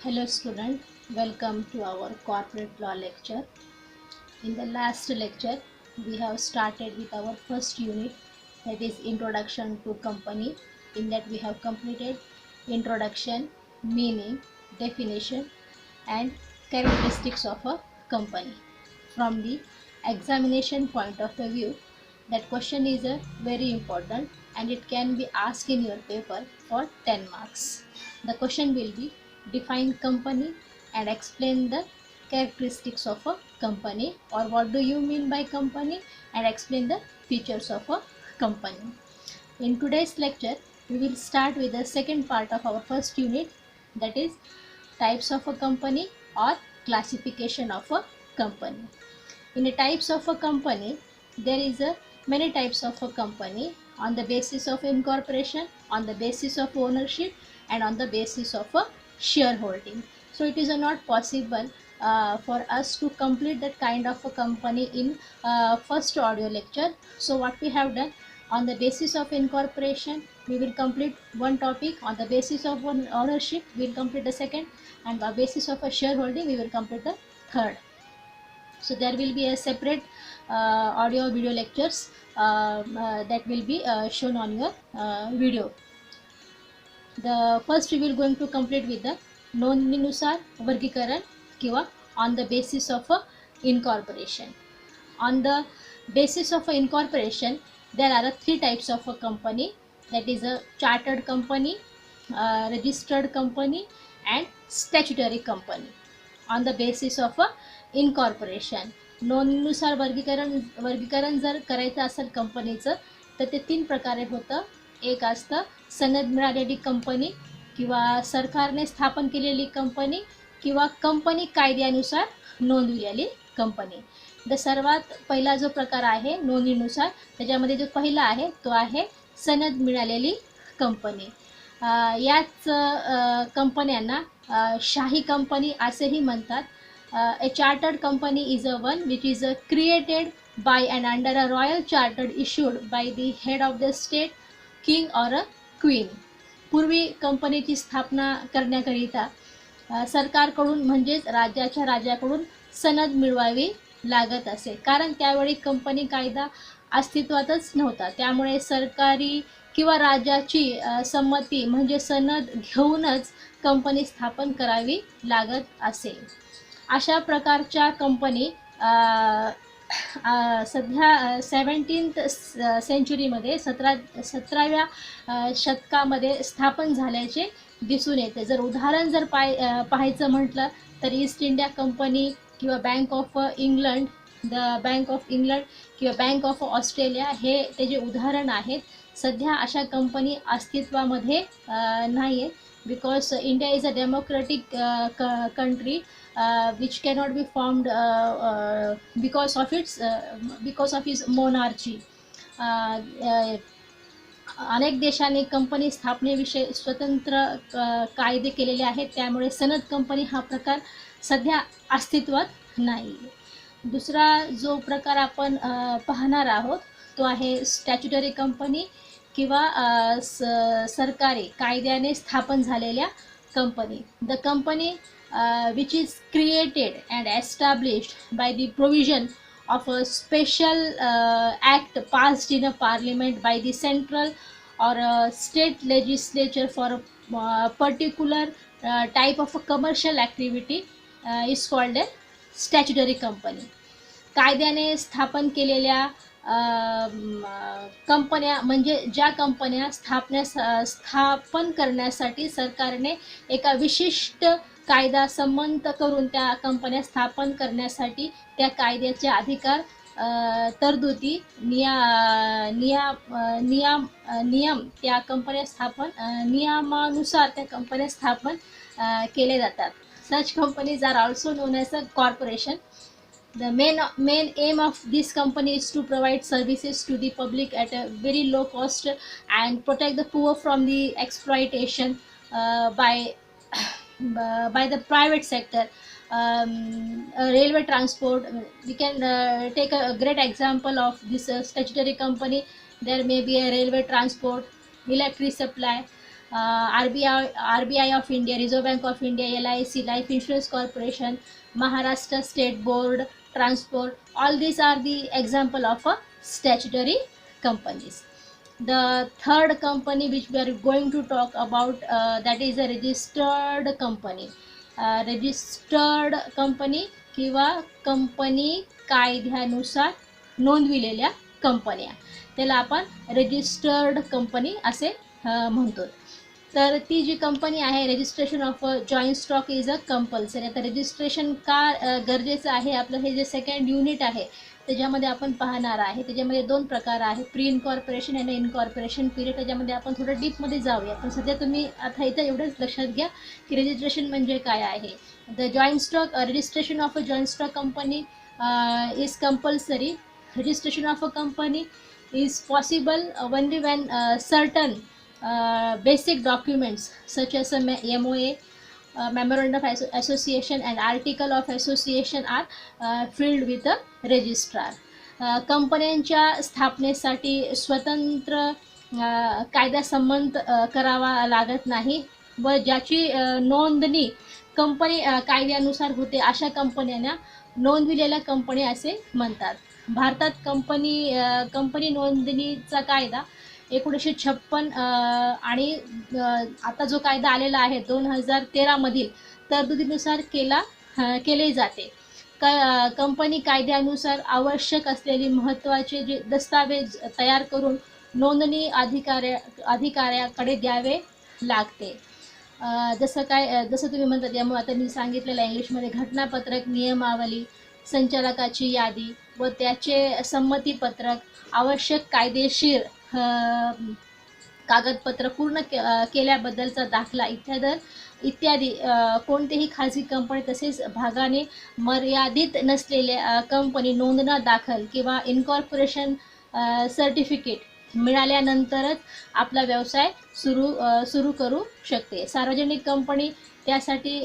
Hello student, welcome to our corporate law lecture. In the last lecture, we have started with our first unit, that is introduction to company. In that we have completed introduction, meaning, definition and characteristics of a company. From the examination point of view, that question is a very important and it can be asked in your paper for 10 marks. The question will be define company and explain the characteristics of a company, or what do you mean by company, and explain the features of a company. In today's lecture, we will start with the second part of our first unit, that is types of a company or classification of a company. In the types of a company, there is a many types of a company on the basis of incorporation, on the basis of ownership, and on the basis of a shareholding. So it is not possible for us to complete that kind of a company in first audio lecture. So what we have done, on the basis of incorporation we will complete one topic, on the basis of one ownership we will complete the second, and on the basis of a shareholding we will complete the third. So there will be a separate audio video lectures that will be shown on your video. The first we will going to complete with the नोंदणीनुसार वर्गीकरण किंवा on the basis of a incorporation. On the basis of a incorporation, there are three types of a company, that is a chartered company, registered company and statutory company. On the basis of a incorporation, नोंदणीनुसार वर्गीकरण जर करायचं असेल कंपनीचं तर ते तीन प्रकारे होतं. एक असतं सनद मिळालेली कंपनी किंवा सरकारने स्थापन केलेली कंपनी किंवा कंपनी कायद्यानुसार नोंदविलेली कंपनी. सर्वात पहिला जो प्रकार आहे नोंदणीनुसार, त्याच्यामध्ये जो पहिला आहे तो आहे सनद मिळालेली कंपनी. याच कंपन्यांना शाही कंपनी असेही म्हणतात. A chartered company is a one which is created by and under a royal charter issued by the head of the state, king or a queen. पूर्वी कंपनीची स्थापना करण्याकरिता सरकारकडून म्हणजेच राज्याच्या राजाकडून सनद मिळवावी लागत असे, कारण त्यावेळी कंपनी कायदा अस्तित्वातच नव्हता. त्यामुळे सरकारी किंवा राज्याची संमती म्हणजे सनद घेऊनच कंपनी स्थापन करावी लागत असे. अशा प्रकारच्या कंपनी सध्या 17th सेंचुरीमध्ये 17व्या शतकामध्ये स्थापन झाल्याचे दिसून येते. जर उदाहरण जर पाहायचं म्हटलं तर ईस्ट इंडिया कंपनी किंवा bank of England, bank of England किंवा बँक ऑफ ऑस्ट्रेलिया हे त्याचे उदाहरण आहेत. सध्या अशा कंपनी अस्तित्वामध्ये नाही आहे, because India is a democratic country which cannot be formed because of its monarchy. अनेक देशांनी कंपनी स्थापनेविषयी स्वतंत्र कायदे केलेले आहेत, त्यामुळे सनद कंपनी हा प्रकार सध्या अस्तित्वात नाही. दुसरा जो प्रकार आपण पाहणार आहोत तो आहे स्टॅच्युटरी कंपनी किंवा सरकारी कायद्याने स्थापन झालेल्या company. The company which is created and established by the provision of a special act passed in a parliament by the central or state legislature for a particular type of a commercial activity is called a statutory company. कायद्याने स्थापन केलेल्या कंपन्या म्हणजे ज्या कंपन्या स्थापन करण्यासाठी सरकारने एका विशिष्ट कायदा संमत करून त्या कंपन्या स्थापन करण्यासाठी त्या कायद्याचे अधिकार, तरतुदी, नियम त्या कंपन्या स्थापन नियमानुसार त्या कंपन्या स्थापन केले जातात. Such companies are also known as a corporation. The main aim of this company is to provide services to the public at a very low cost and protect the poor from the exploitation by the private sector. Railway transport, we can take a great example of this statutory company. There may be a railway transport, electric supply, RBI of India, Reserve Bank of India, LIC, Life Insurance Corporation, Maharashtra State Board, Transport. All these are the example of a statutory companies. The third company which we are going to talk about, that is a registered company. Registered company किंवा company कायद्यानुसार नोंदविलेल्या कंपन्या, त्याला आपण registered company असे म्हणतो. तर ती जी company आहे, registration of joint stock is a compulsory. आता रजिस्ट्रेशन का गरजेचं आहे, आपलं हे जे सेकंड युनिट आहे त्याच्यामध्ये आपण पाहणार आहे. त्याच्यामध्ये दोन प्रकार आहे, प्री इनकॉर्पोरेशन आणि इनकॉर्पोरेशन पिरियड. त्याच्यामध्ये आपण थोडं डीपमध्ये जाऊया. पण सध्या तुम्ही आता इथं एवढंच लक्षात घ्या की रजिस्ट्रेशन म्हणजे काय आहे. The joint stock registration of a joint stock company is compulsory. Registration of a company is possible only when certain basic documents such as a MOA, memorandum of association and article of association are filled with a registrar. कंपन्यांच्या स्थापनेसाठी स्वतंत्र कायद्यासंबंध करावा लागत नाही व ज्याची नोंदणी company कायद्यानुसार होते अशा कंपन्यांना नोंदविलेल्या कंपनी असे म्हणतात. भारतात कंपनी नोंदणीचा कायदा 1956 आणि आता जो कायदा आलेला आहे 2013 मधील तरतुदीनुसार केले जाते. कंपनी कायद्यानुसार आवश्यक असलेली महत्त्वाचे जे दस्तावेज तयार करून नोंदणी अधिकाऱ्याकडे द्यावे लागते. जसं तुम्ही म्हणतात, यामुळे आता मी सांगितलेलं इंग्लिशमध्ये घटनापत्रक, नियमावली, संचालकाची यादी व त्याचे संमतीपत्रक, आवश्यक कायदेशीर कागदपत्र पूर्ण केल्याबद्दलचा दाखला इत्यादी कोणतेही खाजगी कंपनी तसेच भागाने मर्यादित नसलेल्या कंपनी नोंदणा दाखल किंवा इनकॉर्पोरेशन सर्टिफिकेट मिळाल्यानंतरच आपला व्यवसाय सुरू करू शकते. सार्वजनिक कंपनी त्यासाठी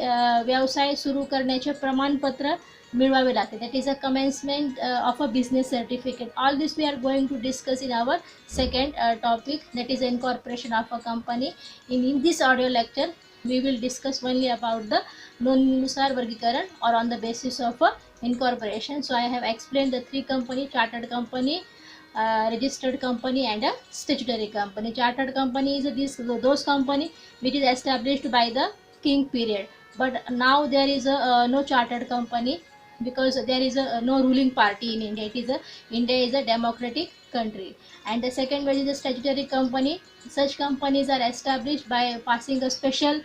व्यवसाय सुरू करण्याचे प्रमाणपत्र मिळवावे लागते. That is a commencement of a business certificate. All this we are going to discuss in our second topic, that is incorporation of a company. In this audio lecture we will discuss only about the नोंदणीनुसार वर्गीकरण or on the basis of incorporation. So I have explained the three company: chartered company, registered company and a statutory company. Chartered company is those company which is established by the king period, but now there is no chartered company because there is no ruling party in India. India is a democratic country. And the second one is a statutory company. Such companies are established by passing a special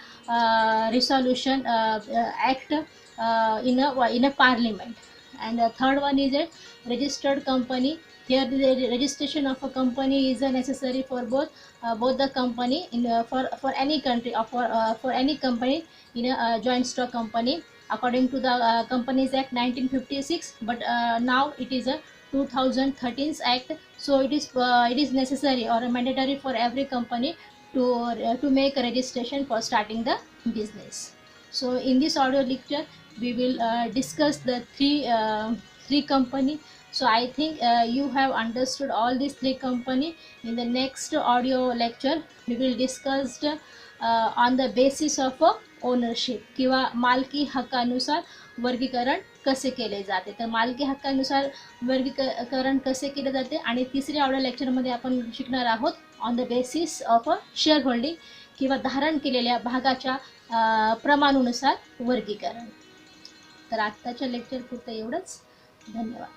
resolution act in a parliament. And the third one is a registered company. Here the registration of a company is necessary for both the company for any country or for any company in a joint stock company according to the Companies Act 1956, but now it is a 2013 act. So it is necessary or mandatory for every company to make a registration for starting the business. So in this audio lecture we will discuss the three company. So I think you have understood all these three company. In the next audio lecture we will discuss on the basis of ownership किंवा मालकी हक्कानुसार वर्गीकरण कसे केले जाते. तर मालकी हक्कानुसार वर्गीकरण कसे केले जाते आणि तिसऱ्या ऑडिओ लेक्चरमध्ये आपण शिकणार आहोत on the basis of share holding किंवा धारण केलेल्या भागाच्या प्रमाणानुसार वर्गीकरण. तर आत्ताच्या लेक्चर पुरतं एवढंच. धन्यवाद.